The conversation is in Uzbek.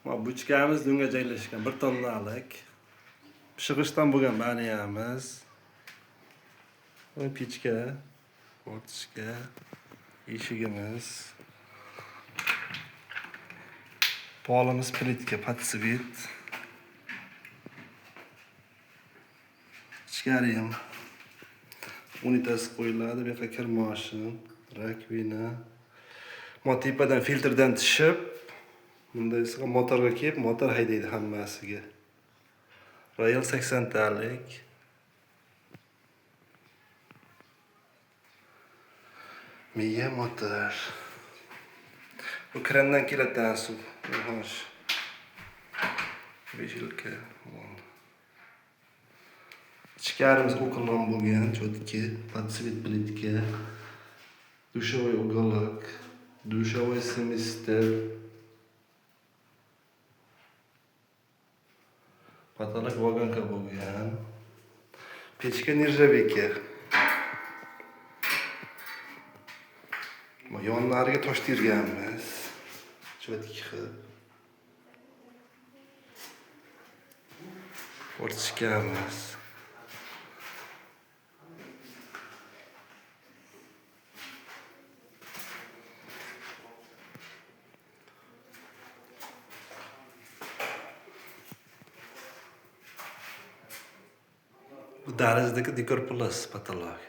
Buchkamiz unga joylashgan bir tonnalik. Pishig'ishdan bo'lgan baniyamiz. Pechka, o'rtishga, eshigimiz. Polimiz plitka, podsvet. Ichkari ham unitaz qo'yiladi, bu yoqqa kir mashin, rakvina. Tepadan filtrdan tushib, bunday motorga kelib, motor haydaydi hammasiga. Royal 80 talik. Miya motor. Bu krandan keladigan suv. Xo'sh. Beshilka. Ichkarimiz o'qilgan bo'lgan, cho'tki, podsvet plitka. Dushovой уголок, душевой семестр. Потолок vagonka bo'lgan. Pechka nержавейка. Yonlariga tosh terganmiz. Cho'tki qilib. O'rtishkamiz. Bu darajdagi dekor plus patolog.